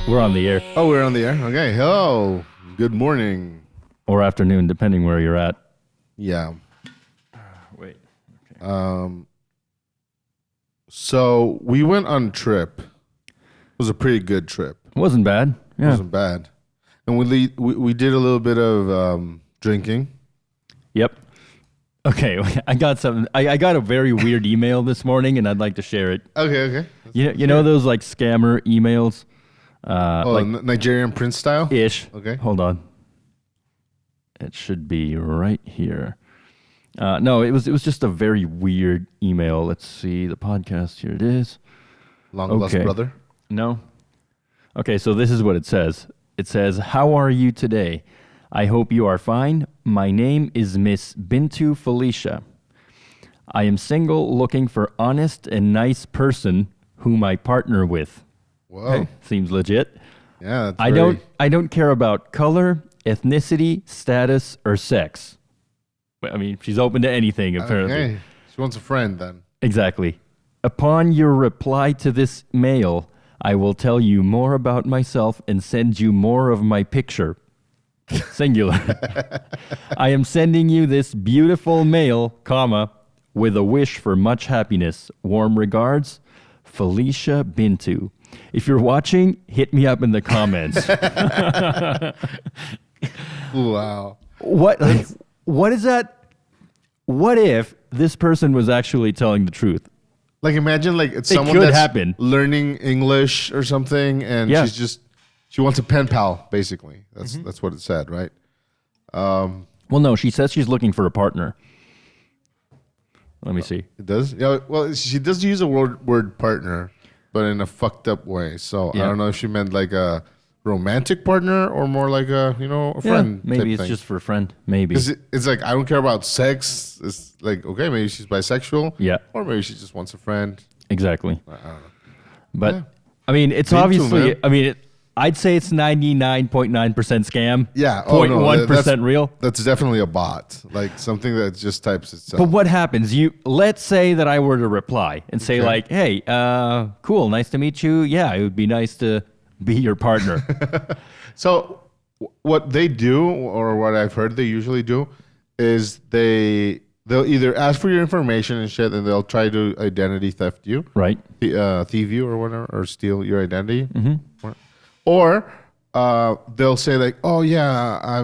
We're on the air. Oh, we're on the air? Okay. Hello. Good morning. Or afternoon, depending where you're at. Yeah. Wait. Okay. So we went on a trip. It was a pretty good trip. It wasn't bad. Yeah. It wasn't bad. And we did a little bit of drinking. Yep. Okay. I got something. I got a very weird email this morning, and I'd like to share it. Okay. You know those like scammer emails? Like Nigerian Prince style? Ish. Okay. Hold on. It should be right here. No, it was just a very weird email. Let's see the podcast. Here it is. Long lost brother? No. Okay, so this is what it says. It says, "How are you today? I hope you are fine. My name is Miss Bintu Felicia. I am single, looking for honest and nice person whom I partner with." Whoa. Okay, seems legit. Yeah. I don't care about color, ethnicity, status, or sex. I mean, she's open to anything, apparently. Okay. She wants a friend then. Exactly. Upon your reply to this mail, I will tell you more about myself and send you more of my picture. Singular. I am sending you this beautiful mail, comma, with a wish for much happiness. Warm regards, Felicia Bintu. If you're watching, hit me up in the comments. Wow. What is that? What if this person was actually telling the truth? Like imagine like it's someone could that's happen. learning English or something, and she wants a pen pal, basically. That's what it said, right? Well, no, she says she's looking for a partner. Let me see. It does? Yeah. Well, she does use a word partner, but in a fucked up way. So I don't know if she meant like a romantic partner or more like a friend. Maybe it's thing. just for a friend. Maybe. It's like I don't care about sex. It's like okay, maybe she's bisexual. Yeah. Or maybe she just wants a friend. Exactly. I don't know. But Yeah. I mean, it's Me too, obviously. man. I mean, I'd say it's 99.9% scam. Yeah. 0.1% real. That's definitely a bot. Like something that just types itself. But what happens? Let's say that I were to reply and say like, "Hey, cool, nice to meet you. Yeah, it would be nice to be your partner." So what they do, or what I've heard they usually do, is they'll either ask for your information and shit, and they'll try to identity theft you, Right. thieve you or whatever, or steal your identity, or they'll say like, "Oh yeah, I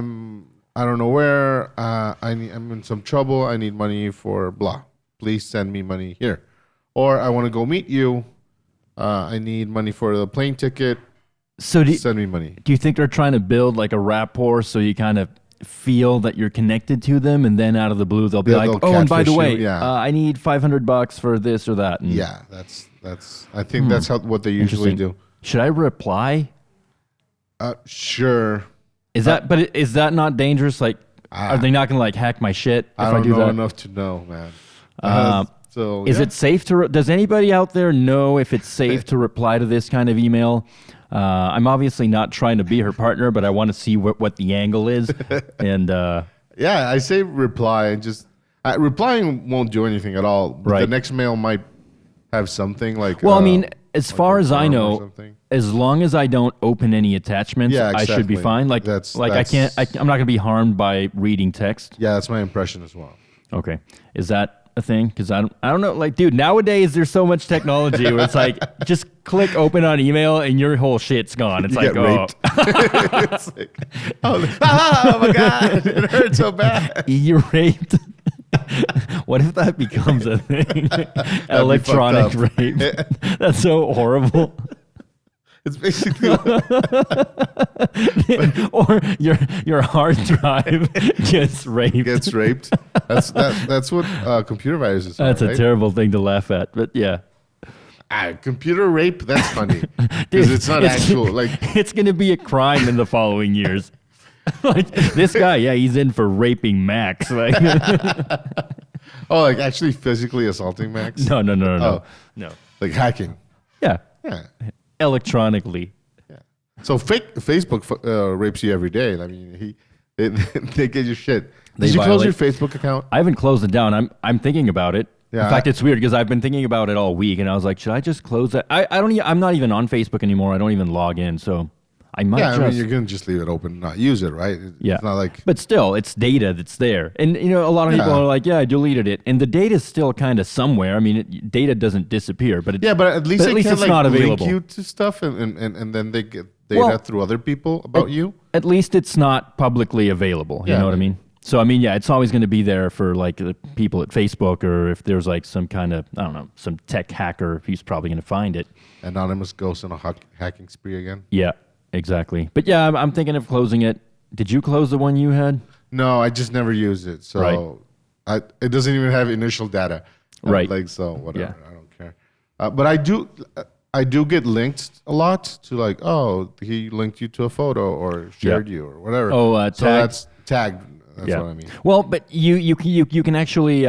don't know where, I'm in some trouble. I need money for blah. Please send me money here," or "I want to go meet you. I need money for the plane ticket. So Send me money." do you think they're trying to build like a rapport so you kind of feel that you're connected to them, and then out of the blue they'll be like, they'll "Oh, and by the catfish way, you, I need $500 for this or that." And Yeah, that's. I think that's what they usually do. Should I reply? Sure. Is that not dangerous? Like, are they not going to like hack my shit if I I don't do know that? enough to know, man. So Is it safe to? Does anybody out there know if it's safe to reply to this kind of email? I'm obviously not trying to be her partner, but I want to see what the angle is. And Yeah, I say reply. And just replying won't do anything at all. But Right. The next mail might have something like. well, I mean, as far as I form or know, something. as long as I don't open any attachments, Yeah, I should be exactly. fine. Like, I'm not going to be harmed by reading text. Yeah, that's my impression as well. Okay, is that a thing? Because I don't know. Like, dude, nowadays there's so much technology where it's like just click open on email and your whole shit's gone. It's You like, get raped. It's like, oh my god, it hurts so bad. You're raped. What if that becomes a thing? Electronic fucked rape. That's so horrible. It's basically. Or your hard drive gets raped. Gets raped. That's what computer viruses are. That's a right? terrible thing to laugh at, but yeah. Computer rape, that's funny. Dude, Because it's not actual. Like, it's going to be a crime in the following years. Like this guy, yeah, he's in for raping Max. Like, like actually physically assaulting Max? no. Oh. No. Like hacking. Yeah. Yeah. Electronically. Yeah. So Facebook rapes you every day. I mean, they get your shit. Did you close your Facebook account? I haven't closed it down. I'm thinking about it. Yeah. In fact, it's weird because I've been thinking about it all week, and I was like, should I just close that? I'm not even on Facebook anymore. I don't even log in, so I might yeah, just. I mean, you're gonna just leave it open, and not use it, right? Yeah. It's not like. But still, it's data that's there. And, a lot of people Yeah. are like, yeah, I deleted it. And the data's still kind of somewhere. I mean, data doesn't disappear, but it's, Yeah, but at least they can it's like not link available. you to stuff, and then they get data through other people about you. At least it's not publicly available. You Yeah, know what I mean? So, I mean, yeah, it's always going to be there for like the people at Facebook, or if there's like some kind of, I don't know, some tech hacker, he's probably going to find it. Anonymous goes on a hacking spree again. Yeah, exactly. But yeah, I'm thinking of closing it. Did you close the one you had? No, I just never use it. So it doesn't even have initial data. Right. Like, so whatever. Yeah. I don't care. But I do get linked a lot to like, oh, he linked you to a photo or shared you or whatever. Oh, so tag? that's tagged. That's what I mean. Well, but you can actually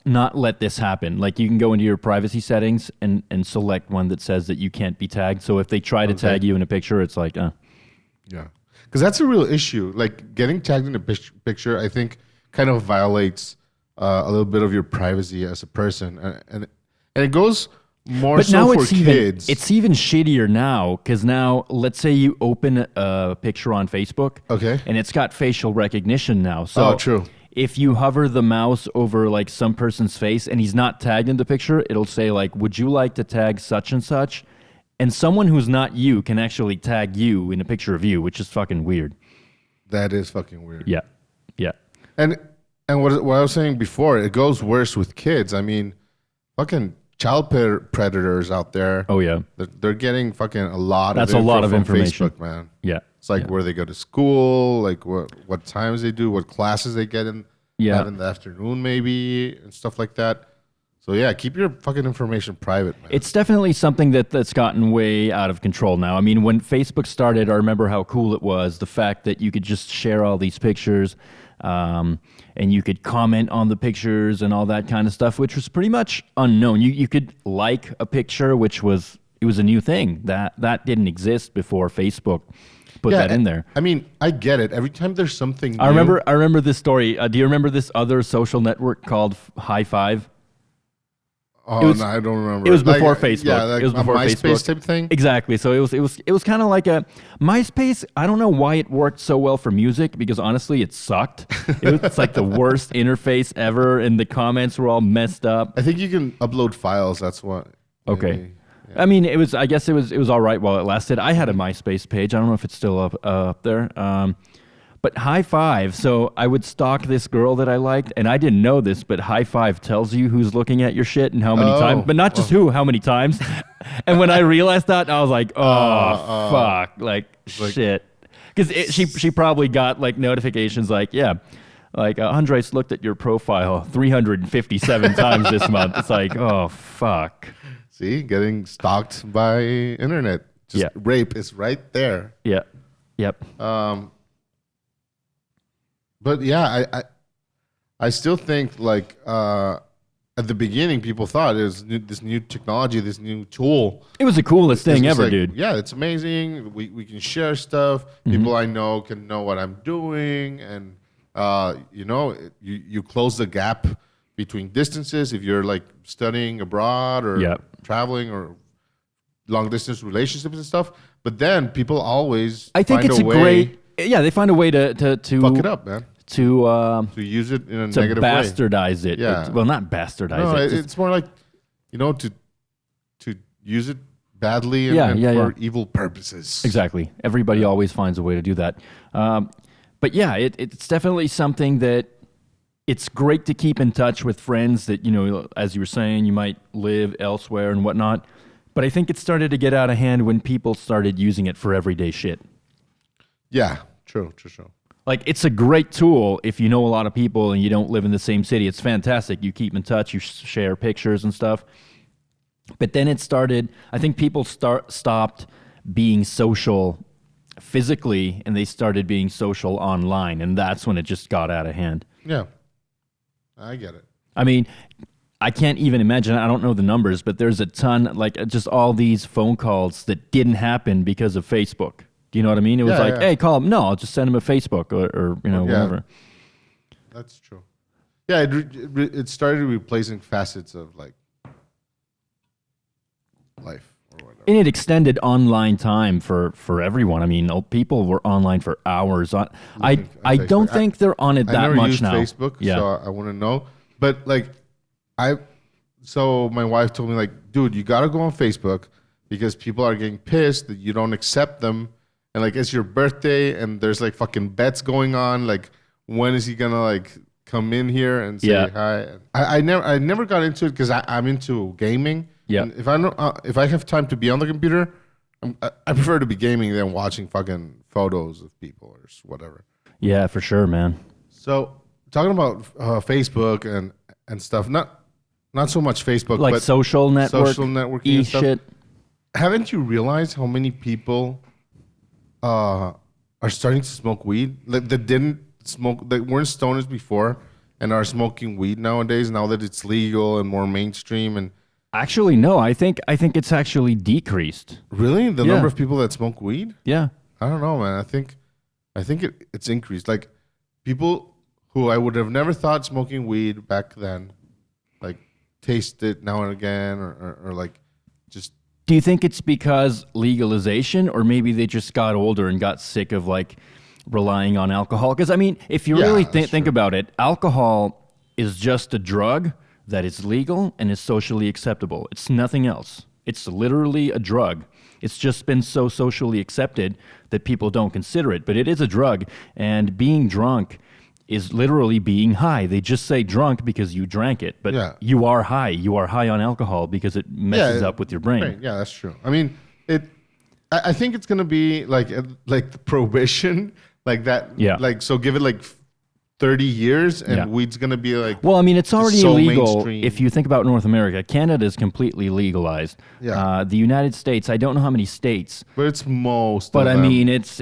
not let this happen. Like you can go into your privacy settings and select one that says that you can't be tagged. So if they try to tag you in a picture, it's like, Yeah. Because that's a real issue. Like getting tagged in a picture, I think, kind of violates a little bit of your privacy as a person, and it goes more But so now for it's kids. it's even shittier now because now let's say you open a picture on Facebook, Okay. and it's got facial recognition now. So Oh, true. If you hover the mouse over like some person's face and he's not tagged in the picture, it'll say like, "Would you like to tag such and such?" And someone who's not you can actually tag you in a picture of you, which is fucking weird. That is fucking weird. Yeah, yeah. And what I was saying before, it goes worse with kids. I mean, fucking child predators out there. Oh yeah, They're getting fucking a lot. That's of a lot of from information. Facebook, man. yeah. It's like where they go to school, like what times they do, what classes they get in. Yeah. In the afternoon, maybe, and stuff like that. So yeah, keep your fucking information private, man. It's definitely something that's gotten way out of control now. I mean, when Facebook started, I remember how cool it was. The fact that you could just share all these pictures, and you could comment on the pictures and all that kind of stuff, which was pretty much unknown. You could like a picture, which was a new thing that didn't exist before Facebook put that in there. I mean, I get it. Every time there's something new, I remember this story. Do you remember this other social network called High Five? Oh, no, I don't remember. It was before Facebook. Yeah, like it was before a MySpace Facebook. type thing. Exactly. So it was kind of like a MySpace. I don't know why it worked so well for music because honestly, it sucked. It's like the worst interface ever, and the comments were all messed up. I think you can upload files. That's what. Okay. Maybe, yeah. I mean, I guess it was all right while it lasted. I had a MySpace page. I don't know if it's still up there. But High Five, so I would stalk this girl that I liked, and I didn't know this, but High Five tells you who's looking at your shit and how many times, but not just how many times. And when I realized that, I was like, oh, fuck, like shit. Because she probably got like notifications like, yeah, like Andres looked at your profile 357 times this month. It's like, oh, fuck. See, getting stalked by internet. Just rape is right there. Yeah. Yep. But yeah, I still think like at the beginning people thought it was this new technology, this new tool. It was the coolest thing ever, like, dude. Yeah, it's amazing. We can share stuff. People I know can know what I'm doing, and you close the gap between distances if you're like studying abroad or traveling or long distance relationships and stuff. But then people always I think find it's a way great. Yeah, they find a way to fuck it up, man. To use it in a to negative way. bastardize it. Yeah. Well, not bastardize No, it. it's more like to use it badly and for evil purposes. Exactly. Everybody always finds a way to do that. But yeah, it's definitely something that it's great to keep in touch with friends that, as you were saying, you might live elsewhere and whatnot. But I think it started to get out of hand when people started using it for everyday shit. Yeah, true. Like, it's a great tool if you know a lot of people and you don't live in the same city. It's fantastic. You keep in touch, you share pictures and stuff. But then it started, I think people stopped being social physically and they started being social online. And that's when it just got out of hand. Yeah, I get it. I mean, I can't even imagine, I don't know the numbers, but there's a ton, like just all these phone calls that didn't happen because of Facebook. Do you know what I mean? It was hey, call him. No, I'll just send him a Facebook or whatever. That's true. Yeah, it started replacing facets of like life or whatever. And it extended online time for everyone. I mean, people were online for hours. I don't think they're on it I that never much used now. Facebook, so I wouldn't know. But like, so my wife told me like, dude, you got to go on Facebook because people are getting pissed that you don't accept them, and like it's your birthday and there's like fucking bets going on. Like, when is he gonna like come in here and say hi? I never got into it because I'm into gaming. Yeah. And if I have time to be on the computer, I prefer to be gaming than watching fucking photos of people or whatever. Yeah, for sure, man. So talking about Facebook and stuff, not so much Facebook, Like but social networking and stuff. shit. Haven't you realized how many people are starting to smoke weed? Like that didn't smoke, that weren't stoners before and are smoking weed nowadays. Now that it's legal and more mainstream and. Actually, no. I think it's actually decreased. Really? The number of people that smoke weed? Yeah. I don't know, man. I think it's increased. Like people who I would have never thought smoking weed back then, like taste it now and again, or like just. Do you think it's because legalization, or maybe they just got older and got sick of like relying on alcohol? Because I mean, if you really think about it, alcohol is just a drug that is legal and is socially acceptable. It's nothing else. It's literally a drug. It's just been so socially accepted that people don't consider it. But it is a drug, and being drunk is literally being high. They just say drunk because you drank it, but you are high. You are high on alcohol because it messes up with your brain. Right. Yeah, that's true. I mean, I think it's gonna be like the prohibition, like that. Yeah. Like, so give it like 30 years and weed's going to be like. Well, I mean, it's already so illegal. mainstream. If you think about North America, Canada is completely legalized. Yeah. The United States, I don't know how many states. But it's most. But of I them, mean, it's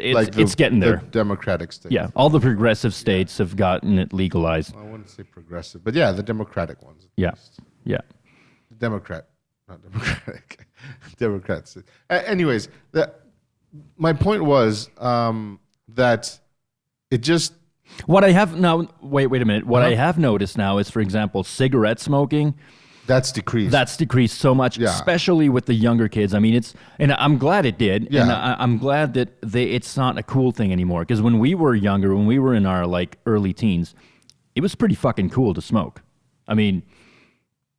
getting there. The Democratic states. Yeah. All the progressive states have gotten it legalized. I wouldn't say progressive, but yeah, the Democratic ones. Yeah. Yeah. Democratic, not Democratic. Democrats. Anyways, my point was that it just. What I have now, wait a minute. What I have noticed now is, for example, cigarette smoking. That's decreased. That's decreased so much, especially with the younger kids. I mean, and I'm glad it did. Yeah. And I'm glad that it's not a cool thing anymore. Because when we were younger, when we were in our like early teens, it was pretty fucking cool to smoke. I mean,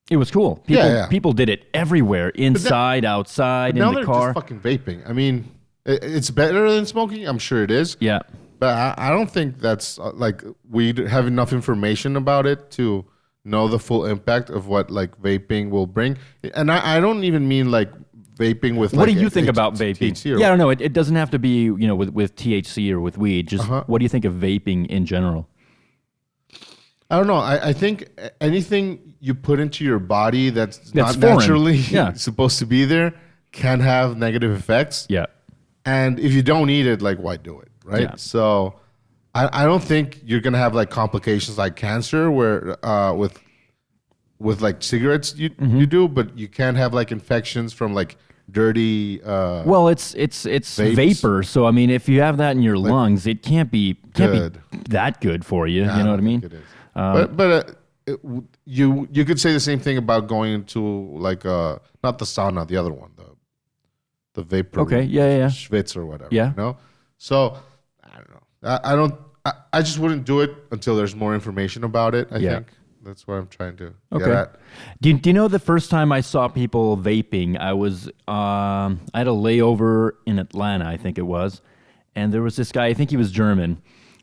it was cool. People did it everywhere, inside, outside, in the car. Now they're just fucking vaping. I mean, it's better than smoking. I'm sure it is. Yeah. But I don't think that's like we have enough information about it to know the full impact of what like vaping will bring. And I don't even mean like vaping with. What like do you think about vaping? THC I don't know. It doesn't have to be with THC or with weed. Just what do you think of vaping in general? I don't know. I think anything you put into your body that's not foreign. Naturally supposed to be there can have negative effects. Yeah. And if you don't eat it, like why do it? Right. Yeah. So I don't think you're going to have like complications like cancer where with like cigarettes you do, but you can have like infections from like dirty well, it's vapor. So I mean, if you have that in your lungs, it can't be that good for you. You know what I mean? It is. You could say the same thing about going into like not the sauna, the other one, the vapor. Okay. Yeah. Schwitz or whatever. Yeah. You know? So I don't know. I just wouldn't do it until there's more information about it. I think that's what I'm trying to get at. Do you know the first time I saw people vaping? I was I had a layover in Atlanta, I think it was, and there was this guy. I think he was German.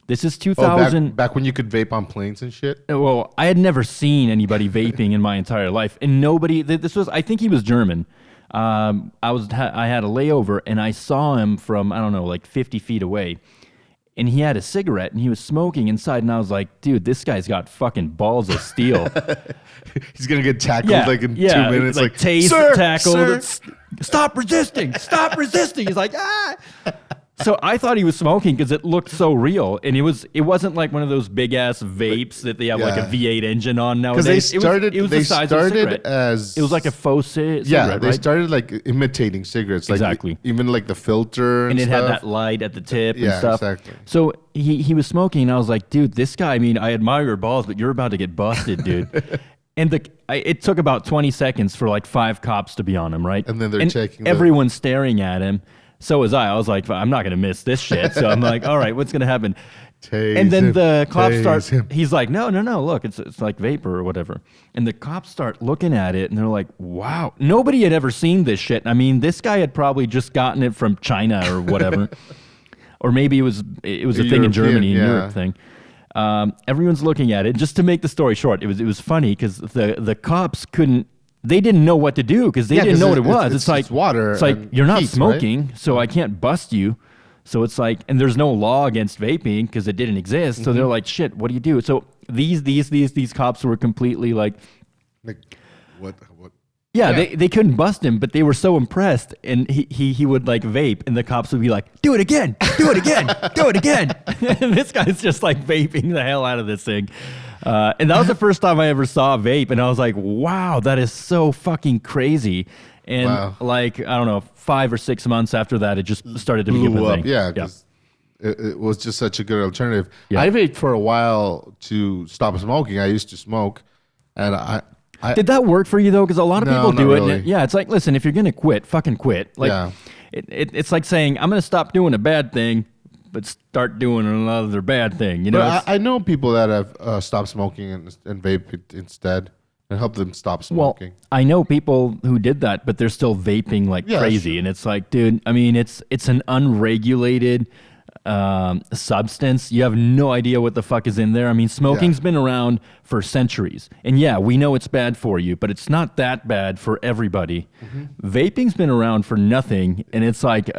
This is 2000. Back when you could vape on planes and shit. Well, I had never seen anybody vaping in my entire life, and nobody. This was. I think he was German. I had a layover, and I saw him from I don't know, like 50 feet away. And he had a cigarette, and he was smoking inside. And I was like, dude, this guy's got fucking balls of steel. He's going to get tackled like in 2 minutes. Like tased, tackled. Sir. Stop resisting. Stop resisting. He's like, ah. So I thought he was smoking because it looked so real, and it wasn't like one of those big ass vapes that they have like a V8 engine on nowadays. Because it was the size of a cigarette. as it was like a faux cigarette. yeah, they right? started like imitating cigarettes, like Exactly. even like the filter and it stuff. had that light at the tip and Yeah, stuff. exactly. So he was smoking, and I was like, dude, this guy. I mean, I admire your balls, but you're about to get busted, dude. And it took about 20 seconds for like 5 cops to be on him, right? And then they're checking. Everyone's staring at him. So was I. I was like, I'm not going to miss this shit. So I'm like, all right, what's going to happen? And then the cops start. He's like, no. Look, it's like vapor or whatever. And the cops start looking at it, and they're like, wow. Nobody had ever seen this shit. I mean, this guy had probably just gotten it from China or whatever. Or maybe it was a thing in Germany, Europe thing. Everyone's looking at it. Just to make the story short, it was funny because the cops couldn't. They didn't know what to do because they didn't know what it was. It's like water. It's like you're not heat, smoking, right? so I can't bust you. So it's like, and there's no law against vaping because it didn't exist. So they're like, shit, what do you do? So these cops were completely like what? Yeah, they couldn't bust him, but they were so impressed, and he would like vape, and the cops would be like, "Do it again, do it again, do it again." And this guy's just like vaping the hell out of this thing, and that was the first time I ever saw a vape, and I was like, "Wow, that is so fucking crazy." And like I don't know, 5 or 6 months after that, it just started to become a thing. Yeah, because it was just such a good alternative. Yeah. I vaped for a while to stop smoking. I used to smoke, and Did that work for you though? Because a lot of people do it. Really. And yeah, it's like, listen, if you're gonna quit, fucking quit. Like, it's like saying I'm gonna stop doing a bad thing, but start doing another bad thing. You know, but I know people that have stopped smoking and vape it instead and help them stop smoking. Well, I know people who did that, but they're still vaping like crazy, and it's like, dude, I mean, it's an unregulated substance. You have no idea what the fuck is in there. I mean, smoking's been around for centuries, and yeah, we know it's bad for you, but it's not that bad for everybody. Vaping's been around for nothing, and it's like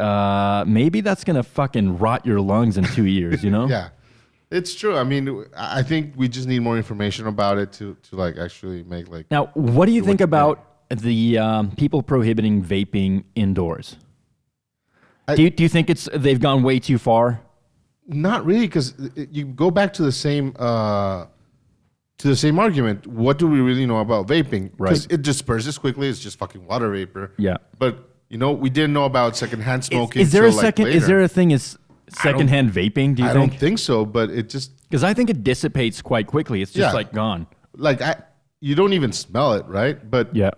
maybe that's gonna fucking rot your lungs in 2 years, you know? Yeah, it's true. I mean, I think we just need more information about it to like actually make like. Now, what do you think about the people prohibiting vaping indoors? Do you think they've gone way too far? Not really, because you go back to the same argument. What do we really know about vaping? Because it disperses quickly. It's just fucking water vapor. Yeah. But we didn't know about secondhand smoking. Is there a later. Is there a thing as secondhand vaping? Do you think? I don't think so. But it just because I think it dissipates quite quickly. It's just like gone. Like you don't even smell it, right? But yeah.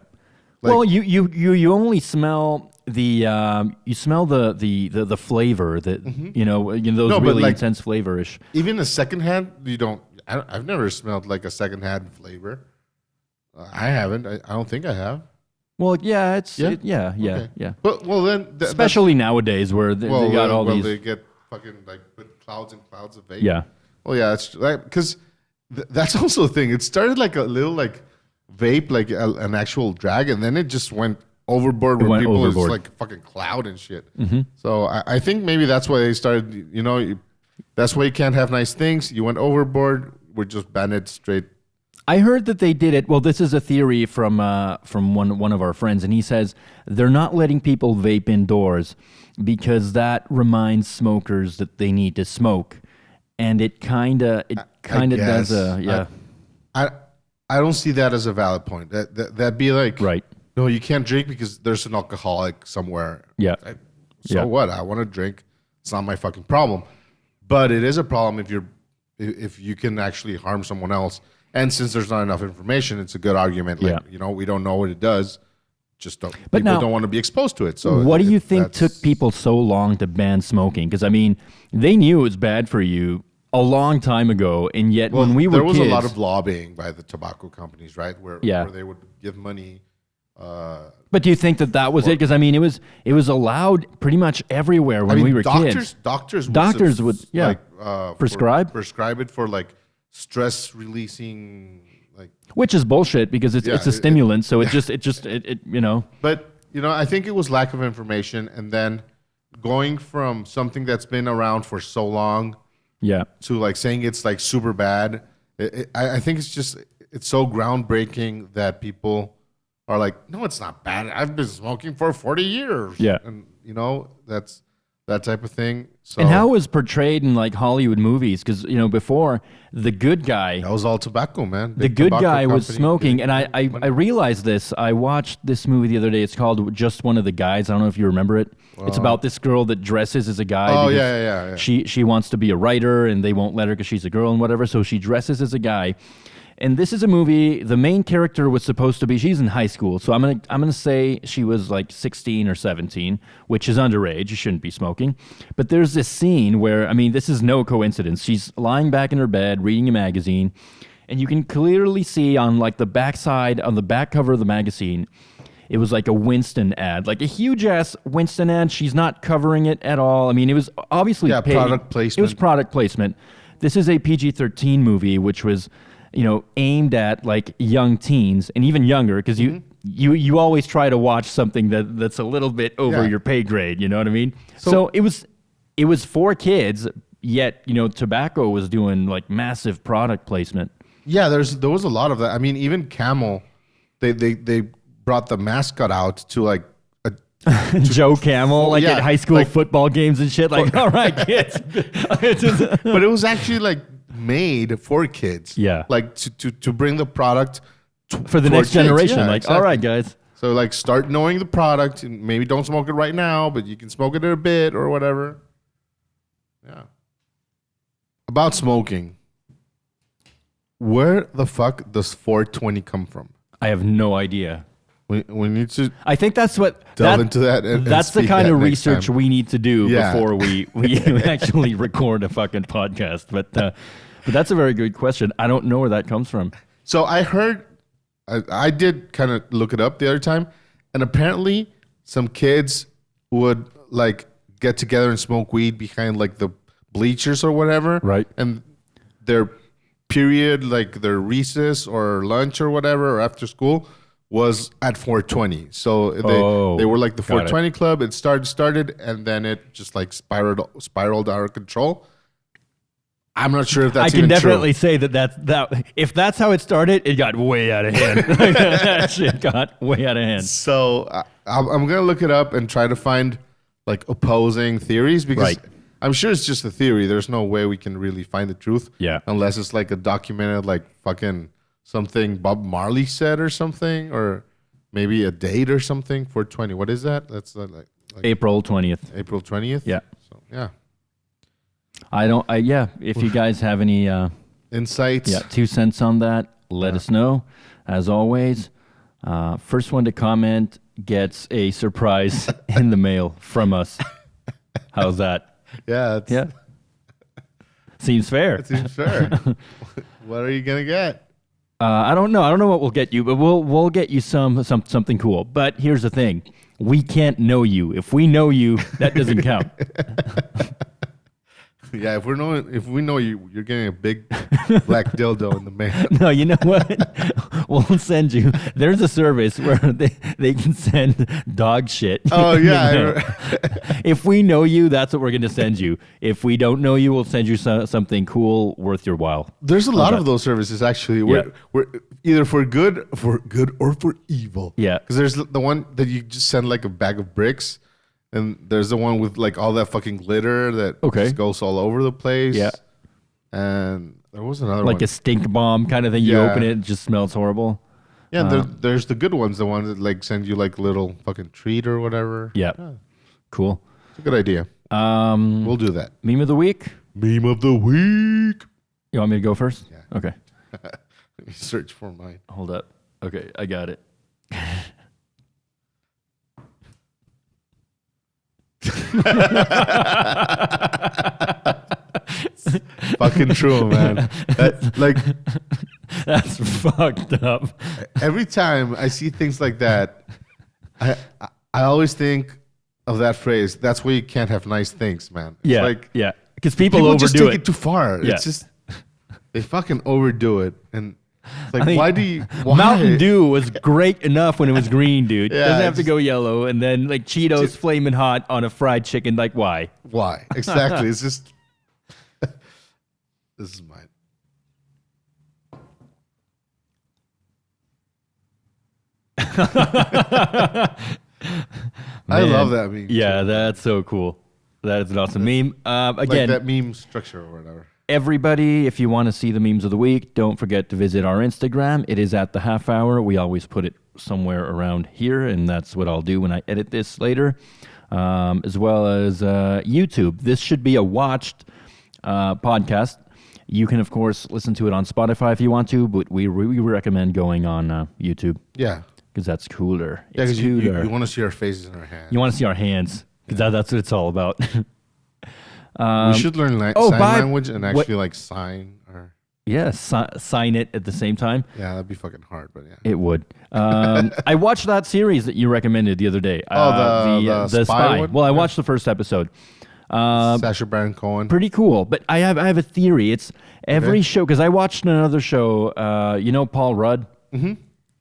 Well, you only smell the the flavor that those really like, intense flavorish. Even a secondhand, you don't. I've never smelled like a secondhand flavor. I haven't. I don't think I have. Well, yeah, yeah. But then, especially nowadays where they got all these. They get fucking like with clouds and clouds of vape. Yeah. Well, yeah, it's like because that's also a thing. It started like a little like vape, like an actual drag, and then it just went overboard where people is like fucking cloud and shit. So I think maybe that's why they started. That's why you can't have nice things. You went overboard. We're just ban it straight. I heard that they did it. Well, this is a theory from one of our friends, and he says they're not letting people vape indoors because that reminds smokers that they need to smoke, and it kind of does I don't see that as a valid point. That'd be like right. No, you can't drink because there's an alcoholic somewhere. Yeah. What? I want to drink. It's not my fucking problem. But it is a problem if you can actually harm someone else. And since there's not enough information, it's a good argument. Like, we don't know what it does. Just don't. But people don't want to be exposed to it. So what do you think took people so long to ban smoking? Because I mean, they knew it was bad for you a long time ago, and yet when we were kids, there was a lot of lobbying by the tobacco companies, right? Where they would give money. But do you think that was it? Because I mean, it was allowed pretty much everywhere when we were kids. Doctors would prescribe it for like stress releasing, like, which is bullshit because it's a stimulant. So it just But I think it was lack of information, and then going from something that's been around for so long, to like saying it's like super bad. I think it's so groundbreaking that people are like, no, it's not bad. I've been smoking for 40 years. Yeah. And, that's that type of thing. So And how it was portrayed in like Hollywood movies, because before the good guy, that was all tobacco, man. the Big good tobacco guy was company, smoking, big and I money. realized this. I watched this movie the other day. It's called Just One of the Guys. I don't know if you remember it. It's about this girl that dresses as a guy. Oh, because yeah. She wants to be a writer, and they won't let her because she's a girl and whatever. So she dresses as a guy. And this is a movie. The main character was supposed to be. She's in high school, so I'm gonna say she was like 16 or 17, which is underage. You shouldn't be smoking. But there's this scene where this is no coincidence. She's lying back in her bed reading a magazine, and you can clearly see on like the backside, on the back cover of the magazine, it was like a Winston ad, like a huge ass Winston ad. She's not covering it at all. It was obviously paid. Product placement. It was product placement. This is a PG-13 movie, which was aimed at like young teens and even younger, because you always try to watch something that's a little bit over your pay grade. You know what I mean? So it was for kids, yet tobacco was doing like massive product placement. Yeah, there was a lot of that. Even Camel, they brought the mascot out to like Joe Camel, like yeah, at high school like- football games and shit. Like, all right, kids. but it was actually like made for kids. Yeah. Like to bring the product For the toward next kids. generation. Yeah, Like, exactly. all right, guys. So like start knowing the product, and maybe don't smoke it right now, but you can smoke it in a bit or whatever. Yeah. About smoking. Where the fuck does 420 come from? I have no idea. We need to I think that's what delve into that. And that's the speak kind that of next research time. we need to do Yeah. before we actually record a fucking podcast. But that's a very good question. I don't know where that comes from. So I heard, I did kind of look it up the other time, and apparently some kids would like get together and smoke weed behind like the bleachers or whatever. Right. And their period, like their recess or lunch or whatever, or after school, was at 420. So they were like the got it. 420 club. It started, and then it just like spiraled out of control. I'm not sure if that's I can even definitely true. say that if that's how it started, it got way out of hand. That shit got way out of hand. So I'm gonna look it up and try to find like opposing theories, because Right. I'm sure it's just a theory. There's no way we can really find the truth. Yeah. Unless it's like a documented, like fucking something Bob Marley said or something, or maybe a date or something. 420. What is that? That's like April 20th. April 20th. Yeah. So yeah. If you guys have any Insights. 2 cents on that, let us know. As always, first one to comment gets a surprise in the mail from us. How's that? Yeah. Yeah. Seems fair. That seems fair. What are you gonna get? I don't know. I don't know what we'll get you, but we'll get you something cool. But here's the thing: we can't know you. If we know you, that doesn't count. Yeah, if we know you, you're getting a big black dildo in the mail. No, you know what? We'll send you. There's a service where they can send dog shit. Oh in the yeah. mail. If we know you, that's what we're going to send you. If we don't know you, we'll send you something cool worth your while. There's a lot of those services actually. We're either for good or for evil. Yeah. Because there's the one that you just send like a bag of bricks, and there's the one with like all that fucking glitter that just goes all over the place. Yeah. And there was another Like one. a stink bomb kind of thing. You Yeah. open it, it just smells horrible. Yeah, there's the good ones, the ones that like send you like little fucking treat or whatever. Yeah. Cool. It's a good idea. We'll do that. Meme of the week? Meme of the week. You want me to go first? Yeah. Okay. Let me search for mine. Hold up. Okay, I got it. Fucking true, man. That's fucked up. Every time I see things like that, I always think of that phrase. That's why you can't have nice things, man. It's Yeah, like yeah. Because people people overdo just take it. it too far. Yeah. It's just they fucking overdo it, and it's like, I think why do you? Why? Mountain Dew was great enough when it was green, dude. Yeah, Doesn't have to just- go yellow. And then like Cheetos flaming hot on a fried chicken. Like why? Why exactly? It's just this is mine. I love that meme. Yeah, too. that's so cool. That is an awesome meme. Like Again, that meme structure or whatever. everybody, if you want to see the memes of the week, don't forget to visit our Instagram. It is at the half hour. We always put it somewhere around here, and that's what I'll do when I edit this later, as well as YouTube. This should be a watched podcast. You can, of course, listen to it on Spotify if you want to, but we recommend going on YouTube. Yeah. Because that's cooler. Yeah, it's because cooler. you want to see our faces and our hands. You want to see our hands, because that's what it's all about. We should learn sign language and actually like sign or... Yeah, sign it at the same time. Yeah, that'd be fucking hard, but yeah. It would. I watched that series that you recommended the other day. The spy one? Well, I watched the first episode. Sacha Baron Cohen. Pretty cool. But I have a theory. It's every show, because I watched another show, Paul Rudd? Mm-hmm.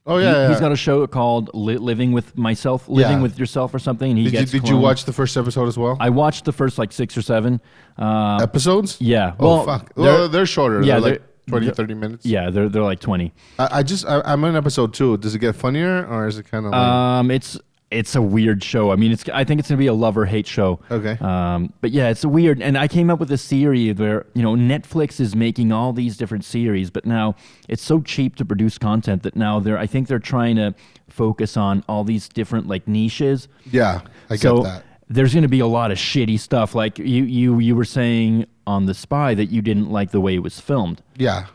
Oh, yeah, He's got a show called Living with Yourself or something. And did you watch the first episode as well? I watched the first like 6 or 7. Episodes? Yeah. Oh, fuck. Well, they're shorter. Yeah, they're like 20, 30 minutes. Yeah, they're like 20. I'm in episode 2. Does it get funnier or is it kind of like... It's a weird show. I mean, I think it's gonna be a love or hate show. Okay. But yeah, it's weird. And I came up with a theory where Netflix is making all these different series, but now it's so cheap to produce content that now I think they're trying to focus on all these different like niches. Yeah, I get that. There's gonna be a lot of shitty stuff. Like you were saying on The Spy that you didn't like the way it was filmed. Yeah.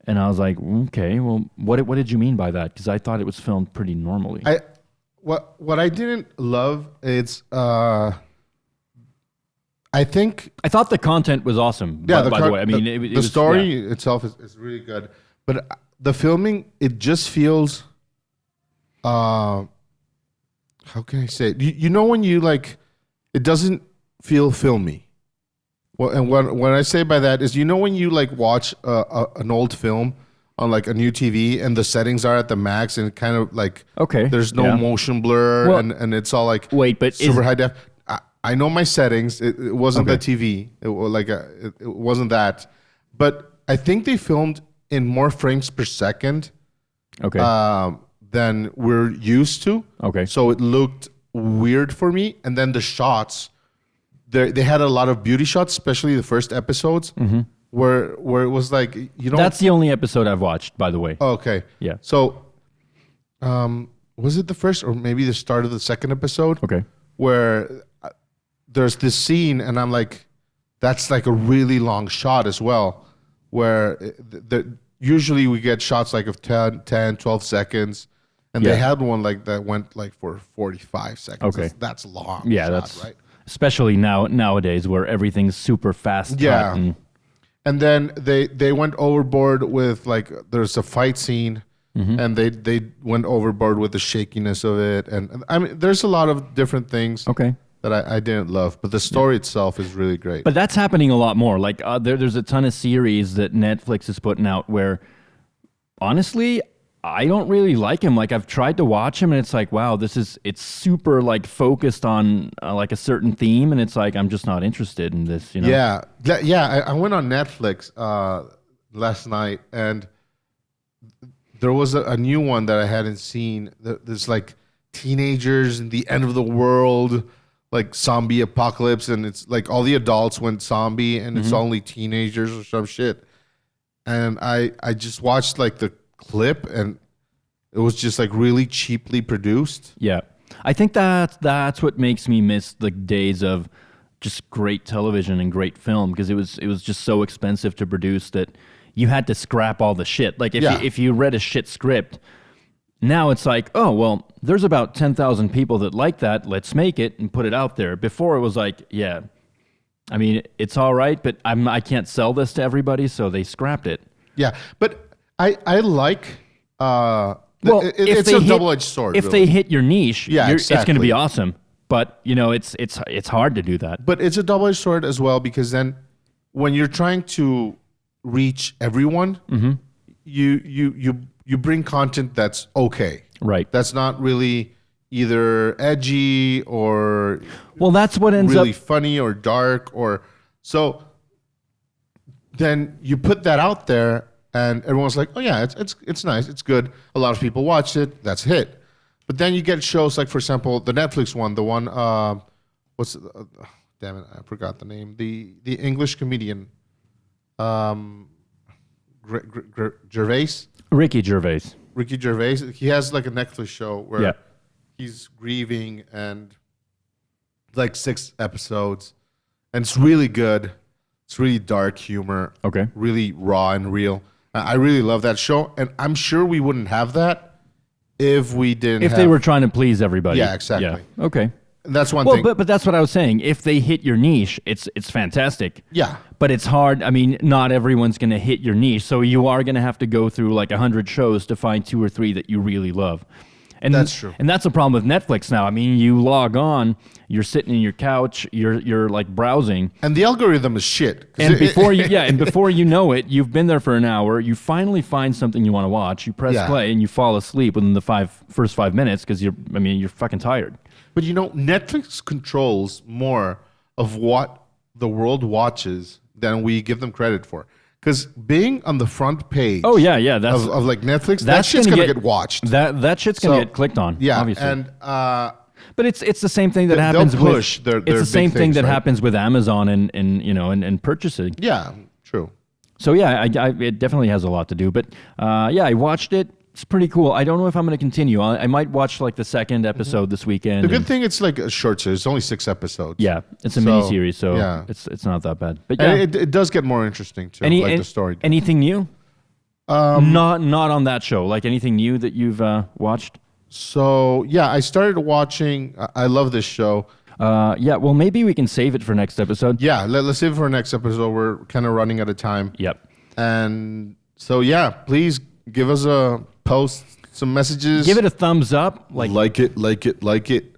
And I was like, okay, well, what did you mean by that? Because I thought it was filmed pretty normally. What I didn't love is I thought the content was awesome. Yeah, by the way, I mean the story itself is really good, but the filming, it just feels how can I say it? You know when you like, it doesn't feel filmy. Well, and what I say by that is, when you like watch an old film on like a new TV and the settings are at the max and kind of like there's no motion blur and it's all like super high def. I know my settings. It wasn't the TV. It was it wasn't that, but I think they filmed in more frames per second. Than we're used to. Okay. So it looked weird for me, and then the shots, they had a lot of beauty shots, especially the first episodes. Mm-hmm. Where it was like, That's the only episode I've watched, by the way. Oh, okay. Yeah. So, was it the first or maybe the start of the second episode? Okay. Where there's this scene, and I'm like, that's like a really long shot as well. Where usually we get shots like of 10, 12 seconds. And they had one like that went like for 45 seconds. Okay. That's long. Yeah, that's right. Especially nowadays where everything's super fast. Yeah. And then they went overboard with like, there's a fight scene, and they went overboard with the shakiness of it. And I mean, there's a lot of different things that I didn't love, but the story itself is really great. But that's happening a lot more. Like there's a ton of series that Netflix is putting out where, honestly, I don't really like him. Like I've tried to watch him and it's like, wow, it's super like focused on like a certain theme. And it's like, I'm just not interested in this, Yeah. I went on Netflix last night and there was a new one that I hadn't seen. There's like teenagers in the end of the world, like zombie apocalypse. And it's like all the adults went zombie and it's only teenagers or some shit. And I just watched like the clip and it was just like really cheaply produced. Yeah. I think that's what makes me miss the days of just great television and great film, because it was just so expensive to produce that you had to scrap all the shit. Like if you read a shit script, now it's like, oh, well, there's about 10,000 people that like that. Let's make it and put it out there. Before it was like, yeah, I mean, it's all right, but I can't sell this to everybody, so they scrapped it. Yeah, but I like. It's a double-edged sword. If they hit your niche, it's going to be awesome. But it's hard to do that. But it's a double-edged sword as well, because then when you're trying to reach everyone, you bring content that's okay, right? That's not really either edgy or that's what ends really up funny or dark or so. Then you put that out there. And everyone's like, oh yeah, it's nice, it's good. A lot of people watched it. That's a hit. But then you get shows like, for example, the Netflix one, the one, damn it, I forgot the name. The English comedian, Gervais. Ricky Gervais. Ricky Gervais. He has like a Netflix show where Yeah. he's grieving and like 6 episodes, and it's really good. It's really dark humor. Okay. Really raw and real. I really love that show, and I'm sure we wouldn't have that if we didn't. If they were trying to please everybody. Yeah, exactly. Yeah. Okay. That's one Well, thing. but that's what I was saying. If they hit your niche, it's fantastic. Yeah. But it's hard. I mean, not everyone's going to hit your niche, so you are going to have to go through like 100 shows to find 2 or 3 that you really love. And That's true. And that's the problem with Netflix now. I mean, you log on, you're sitting in your couch, you're like browsing, And the algorithm is shit. and before you know it, you've been there for an hour. You finally find something you want to watch. You press Yeah. play, and you fall asleep within the first 5 minutes because you're fucking tired. But Netflix controls more of what the world watches than we give them credit for. Because being on the front page Oh yeah, that's of like Netflix, that that's shit's gonna get watched. That shit's gonna So, get clicked on. Yeah, obviously. and But it's the same thing that they'll happens push with their it's the big same thing things, that right? happens with Amazon and purchasing. yeah, true. So yeah, it definitely has a lot to do. But yeah, I watched it. It's pretty cool. I don't know if I'm going to continue. I might watch like the second episode this weekend. The good thing, it's like a short series. It's only 6 episodes. Yeah, it's a So, mini series, so yeah. it's not that bad. But yeah, And it does get more interesting too, like the story. Anything new? Not on that show. Like anything new that you've watched? So yeah, I started watching. I love this show. Yeah. Well, maybe we can save it for next episode. Yeah, let's save it for next episode. We're kind of running out of time. Yep. And so yeah, please give us a post, some messages. Give it a thumbs up. like it.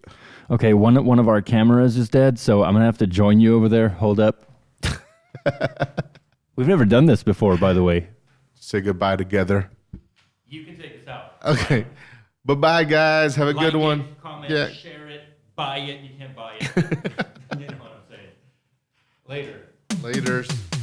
Okay, one of our cameras is dead, so I'm gonna have to join you over there. Hold up. We've never done this before, by the way. Say goodbye together. You can take this out. Okay. Bye-bye, guys. Have a good one. Comment, Yeah. share it, buy it. You can't buy it. You know what I'm saying. Later. Laters.